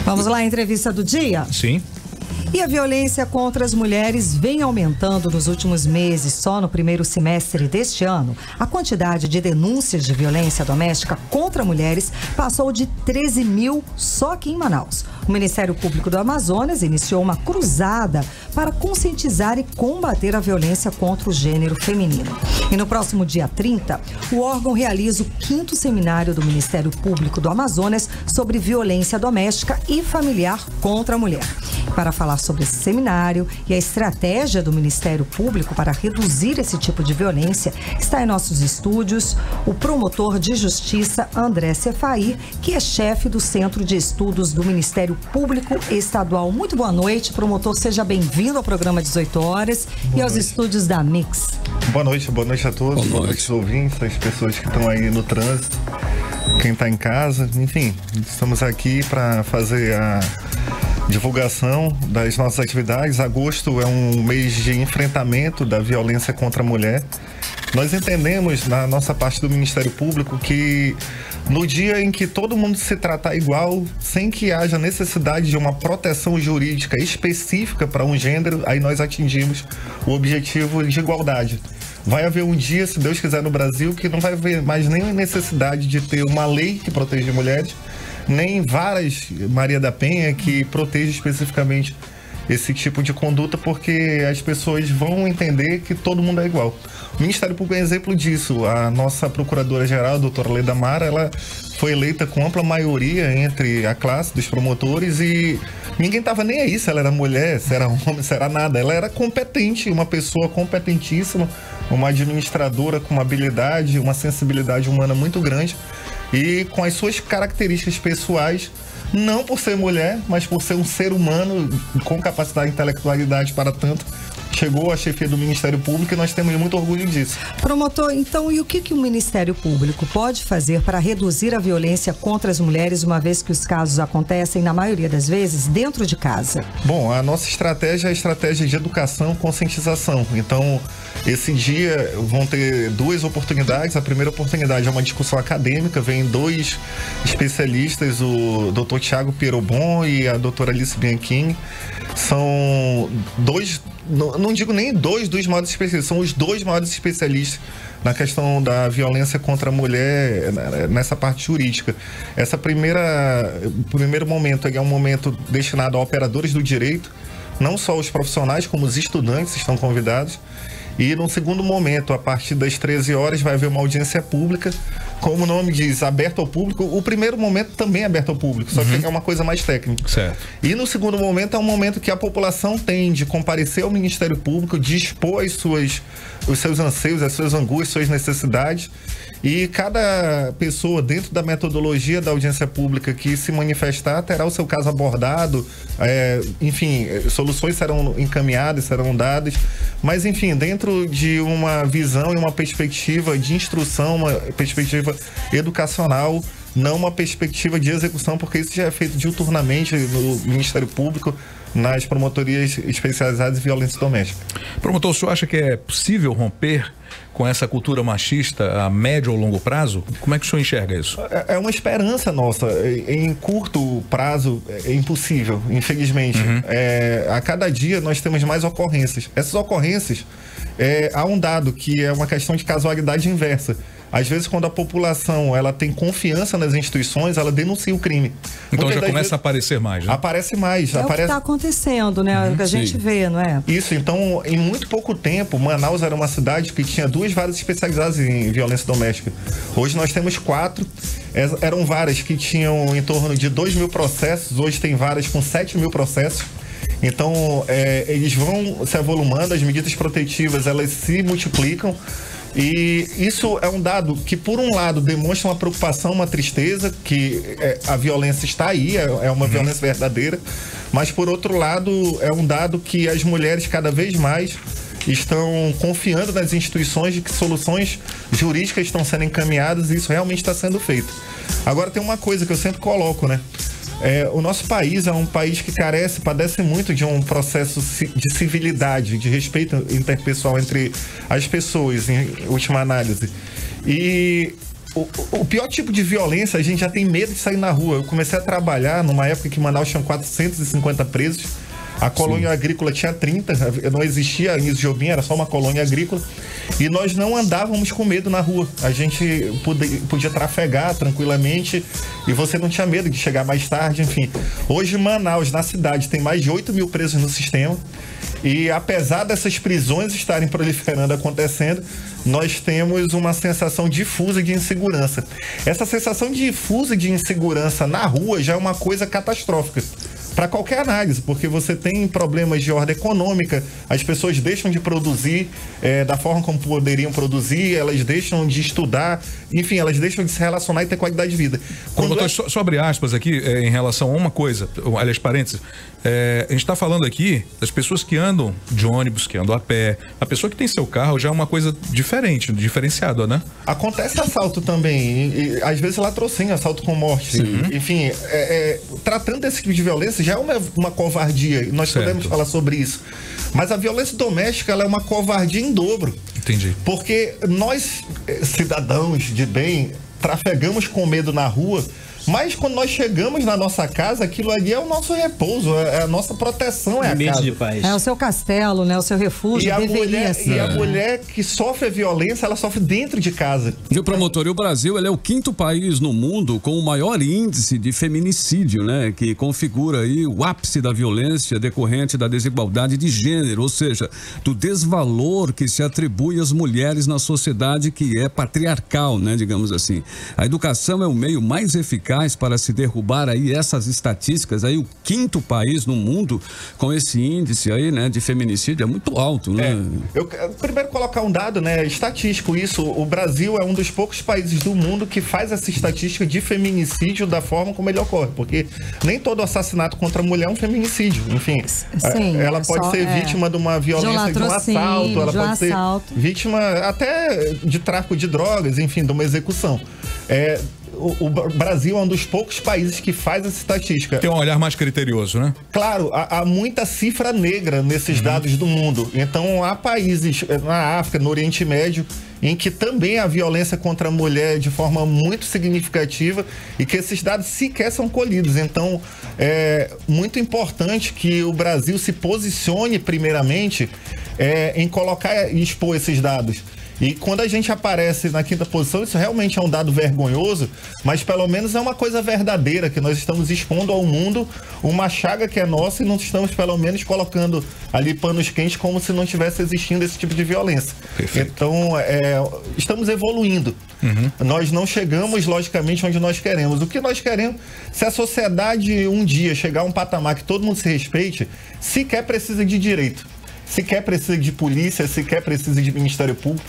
Vamos lá, entrevista do dia? Sim. E a violência contra as mulheres vem aumentando nos últimos meses. Só no primeiro semestre deste ano, a quantidade de denúncias de violência doméstica contra mulheres passou de 13 mil só aqui em Manaus. O Ministério Público do Amazonas iniciou uma cruzada para conscientizar e combater a violência contra o gênero feminino. E no próximo dia 30, o órgão realiza o 5º seminário do Ministério Público do Amazonas sobre violência doméstica e familiar contra a mulher. Para falar sobre esse seminário e a estratégia do Ministério Público para reduzir esse tipo de violência, está em nossos estúdios o promotor de justiça André Cefaí, que é chefe do Centro de Estudos do Ministério Público Estadual. Muito boa noite, promotor, seja bem-vindo ao programa 18 horas e aos estúdios da Mix. Boa noite a todos, boa noite aos ouvintes, as pessoas que estão aí no trânsito, quem está em casa, enfim, estamos aqui para fazer a divulgação das nossas atividades. Agosto é um mês de enfrentamento da violência contra a mulher. Nós entendemos na nossa parte do Ministério Público que no dia em que todo mundo se tratar igual, sem que haja necessidade de uma proteção jurídica específica para um gênero, aí nós atingimos o objetivo de igualdade. Vai haver um dia, se Deus quiser, no Brasil, que não vai haver mais nenhuma necessidade de ter uma lei que proteja mulheres, nem varas Maria da Penha que proteja especificamente esse tipo de conduta, porque as pessoas vão entender que todo mundo é igual. O Ministério Público é um exemplo disso. A nossa procuradora-geral, a doutora Leda Mara, ela foi eleita com ampla maioria entre a classe dos promotores e ninguém estava nem aí se ela era mulher, se era homem, se era nada. Ela era competente, uma pessoa competentíssima, uma administradora com uma habilidade, uma sensibilidade humana muito grande e com as suas características pessoais, não por ser mulher, mas por ser um ser humano com capacidade e intelectualidade para tanto, chegou à chefia do Ministério Público e nós temos muito orgulho disso. Promotor, então, e o que o Ministério Público pode fazer para reduzir a violência contra as mulheres, uma vez que os casos acontecem, na maioria das vezes, dentro de casa? Bom, a nossa estratégia é a estratégia de educação, conscientização. Então, esse dia vão ter duas oportunidades. A primeira oportunidade é uma discussão acadêmica, vem dois especialistas, o Dr. Thiago Pierobon e a doutora Alice Bianchini. São dois, não digo nem dois dos maiores especialistas, são os dois maiores especialistas na questão da violência contra a mulher nessa parte jurídica. Esse primeiro momento é um momento destinado a operadores do direito, não só os profissionais, como os estudantes estão convidados. E no segundo momento, a partir das 13 horas, vai haver uma audiência pública, como o nome diz, aberto ao público. O primeiro momento também é aberto ao público, só que é uma coisa mais técnica. Certo. E no segundo momento é um momento que a população tem de comparecer ao Ministério Público, de expor os seus anseios, as suas angústias, suas necessidades. E cada pessoa, dentro da metodologia da audiência pública que se manifestar, terá o seu caso abordado, enfim, soluções serão encaminhadas, serão dadas, mas enfim, dentro de uma visão e uma perspectiva de instrução, uma perspectiva educacional, não uma perspectiva de execução, porque isso já é feito diuturnamente no Ministério Público, nas promotorias especializadas em violência doméstica. Promotor, o senhor acha que é possível romper com essa cultura machista a médio ou longo prazo? Como é que o senhor enxerga isso? É uma esperança nossa. Em curto prazo é impossível, infelizmente. A cada dia nós temos mais ocorrências. Essas ocorrências, há um dado que é uma questão de casualidade inversa. Às vezes, quando a população ela tem confiança nas instituições, ela denuncia o crime. Então já começa a aparecer mais, né? Aparece mais. É o que está acontecendo, né? O que a gente vê, não é? Isso, então, em muito pouco tempo, Manaus era uma cidade que tinha 2 varas especializadas em violência doméstica. Hoje nós temos 4. Eram varas que tinham em torno de 2 mil processos, hoje tem varas com 7 mil processos. Então, eles vão se avolumando, as medidas protetivas, elas se multiplicam. E isso é um dado que, por um lado, demonstra uma preocupação, uma tristeza, que a violência está aí, é uma violência verdadeira, mas, por outro lado, é um dado que as mulheres cada vez mais estão confiando nas instituições de que soluções jurídicas estão sendo encaminhadas e isso realmente está sendo feito. Agora, tem uma coisa que eu sempre coloco, né? O nosso país é um país que padece muito de um processo de civilidade, de respeito interpessoal entre as pessoas, em última análise. E o pior tipo de violência, a gente já tem medo de sair na rua. Eu comecei a trabalhar numa época que Manaus tinha 450 presos. A colônia agrícola tinha 30, não existia Anísio Jobim, era só uma colônia agrícola. E nós não andávamos com medo na rua. A gente podia trafegar tranquilamente e você não tinha medo de chegar mais tarde, enfim. Hoje, Manaus, na cidade, tem mais de 8 mil presos no sistema. E apesar dessas prisões estarem proliferando, acontecendo, nós temos uma sensação difusa de insegurança. Essa sensação difusa de insegurança na rua já é uma coisa catastrófica para qualquer análise, porque você tem problemas de ordem econômica, as pessoas deixam de produzir da forma como poderiam produzir, elas deixam de estudar, enfim, elas deixam de se relacionar e ter qualidade de vida. Só abre aspas aqui em relação a uma coisa, aliás, parênteses, a gente está falando aqui das pessoas que andam de ônibus, que andam a pé. A pessoa que tem seu carro já é uma coisa diferente, diferenciada, né? Acontece assalto também, e às vezes latrocínio, assalto com morte. Sim. Enfim, tratando desse tipo de violência já é uma covardia, e nós podemos falar sobre isso. Mas a violência doméstica, ela é uma covardia em dobro. Entendi. Porque nós, cidadãos de bem, trafegamos com medo na rua, mas quando nós chegamos na nossa casa, aquilo ali é o nosso repouso, é a nossa proteção, é a casa. De paz. É o seu castelo, né? O seu refúgio. E a mulher que sofre a violência, ela sofre dentro de casa. Viu, promotor? E o Brasil, ele é o 5º país no mundo com o maior índice de feminicídio, né? Que configura aí o ápice da violência decorrente da desigualdade de gênero, ou seja, do desvalor que se atribui às mulheres na sociedade que é patriarcal, né? Digamos assim. A educação é o meio mais eficaz para se derrubar aí essas estatísticas, aí o 5º país no mundo com esse índice aí, né, de feminicídio é muito alto, né? Eu quero primeiro colocar um dado, né, estatístico isso, o Brasil é um dos poucos países do mundo que faz essa estatística de feminicídio da forma como ele ocorre, porque nem todo assassinato contra a mulher é um feminicídio, enfim. Sim, ela pode ser vítima de uma violência, de um assalto, ela pode ser vítima até de tráfico de drogas, enfim, de uma execução. O Brasil é um dos poucos países que faz essa estatística. Tem um olhar mais criterioso, né? Claro, há muita cifra negra nesses dados do mundo. Então, há países na África, no Oriente Médio, em que também a violência contra a mulher de forma muito significativa e que esses dados sequer são colhidos. Então, é muito importante que o Brasil se posicione primeiramente em colocar e expor esses dados. E quando a gente aparece na 5ª posição, isso realmente é um dado vergonhoso, mas pelo menos é uma coisa verdadeira, que nós estamos expondo ao mundo uma chaga que é nossa e não estamos pelo menos colocando ali panos quentes como se não tivesse existindo esse tipo de violência. Perfeito. Então, estamos evoluindo. Nós não chegamos, logicamente, onde nós queremos. O que nós queremos, se a sociedade um dia chegar a um patamar que todo mundo se respeite, sequer precisa de direito. Sequer precisa de polícia, sequer precisa de Ministério Público.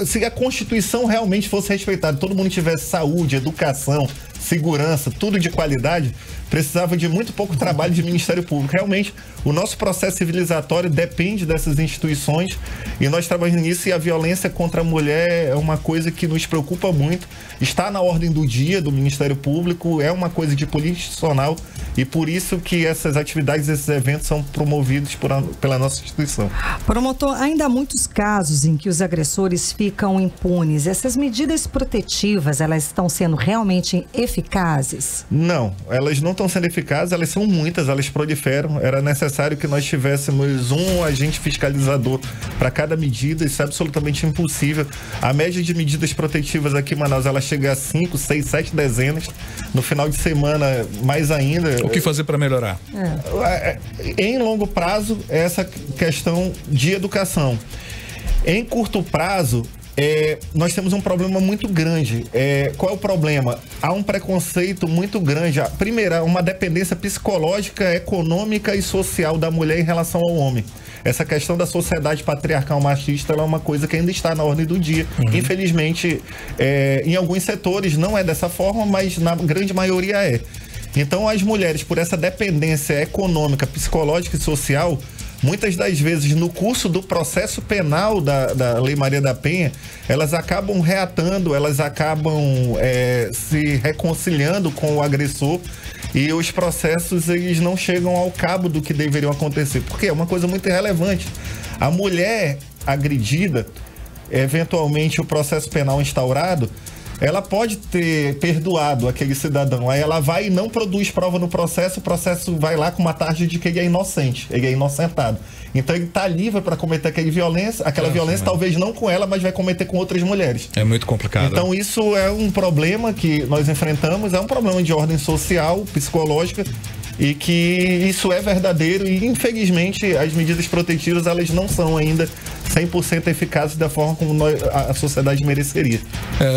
Se a Constituição realmente fosse respeitada, todo mundo tivesse saúde, educação, segurança, tudo de qualidade, precisava de muito pouco trabalho de Ministério Público. Realmente, o nosso processo civilizatório depende dessas instituições e nós trabalhamos nisso, e a violência contra a mulher é uma coisa que nos preocupa muito, está na ordem do dia do Ministério Público, é uma coisa de política institucional e por isso que essas atividades, esses eventos são promovidos pela nossa instituição. Promotor, ainda há muitos casos em que os agressores ficam impunes. Essas medidas protetivas, elas estão sendo realmente eficazes? Não, elas não estão sendo eficazes, elas são muitas, elas proliferam. Era necessário que nós tivéssemos um agente fiscalizador para cada medida, isso é absolutamente impossível. A média de medidas protetivas aqui em Manaus, ela chega a 5, 6, 7 dezenas. No final de semana, mais ainda. O que fazer para melhorar? Em longo prazo, essa questão de educação. Em curto prazo, nós temos um problema muito grande. Qual é o problema? Há um preconceito muito grande. Primeiro, há uma dependência psicológica, econômica e social da mulher em relação ao homem. Essa questão da sociedade patriarcal machista, ela é uma coisa que ainda está na ordem do dia. Infelizmente, em alguns setores não é dessa forma, mas na grande maioria é. Então, as mulheres, por essa dependência econômica, psicológica e social, muitas das vezes, no curso do processo penal da Lei Maria da Penha, elas acabam reatando, elas acabam se reconciliando com o agressor e os processos, eles não chegam ao cabo do que deveriam acontecer. Porque é uma coisa muito irrelevante. A mulher agredida, eventualmente o processo penal instaurado, ela pode ter perdoado aquele cidadão. Aí ela vai e não produz prova no processo, o processo vai lá com uma tarde de que ele é inocente, ele é inocentado. Então ele está livre para cometer aquela violência, talvez não com ela, mas vai cometer com outras mulheres. É muito complicado. Então isso é um problema que nós enfrentamos, é um problema de ordem social, psicológica, e que isso é verdadeiro e, infelizmente, as medidas protetivas, elas não são ainda 100% eficazes da forma como a sociedade mereceria.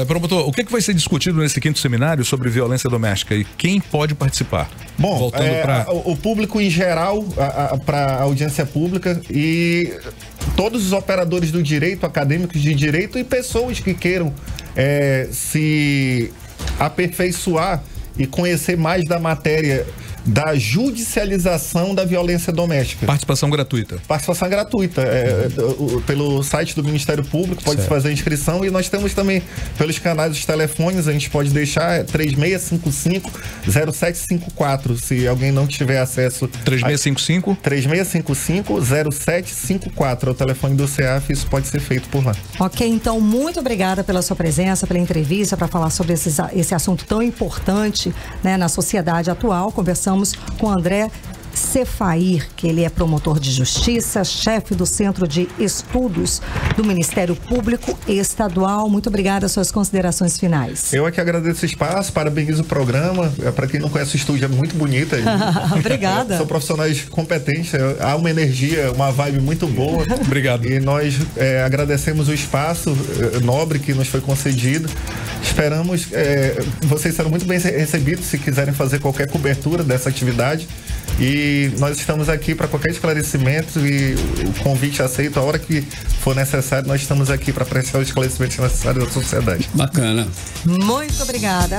Promotor, o que vai ser discutido nesse 5º seminário sobre violência doméstica e quem pode participar? Bom, o público em geral, para a audiência pública e todos os operadores do direito, acadêmicos de direito e pessoas que queiram se aperfeiçoar e conhecer mais da matéria da judicialização da violência doméstica. Participação gratuita. Participação gratuita. Pelo site do Ministério Público pode-se fazer a inscrição, e nós temos também pelos canais dos telefones, a gente pode deixar 3655-0754, se alguém não tiver acesso. 3655? 3655-0754 é o telefone do CEAF, isso pode ser feito por lá. Ok, então muito obrigada pela sua presença, pela entrevista, para falar sobre esse assunto tão importante, né, na sociedade atual. Conversamos com André Cefair, que ele é promotor de justiça, chefe do Centro de Estudos do Ministério Público Estadual. Muito obrigada, suas considerações finais. Eu é que agradeço o espaço, parabenizo o programa. Para quem não conhece o estúdio, é muito bonito. Obrigada. São profissionais competentes, há uma energia, uma vibe muito boa. Obrigado. E nós agradecemos o espaço nobre que nos foi concedido. Esperamos, vocês serão muito bem recebidos se quiserem fazer qualquer cobertura dessa atividade. E nós estamos aqui para qualquer esclarecimento, e o convite aceito a hora que for necessário. Nós estamos aqui para prestar os esclarecimentos necessários da sociedade. Bacana. Muito obrigada.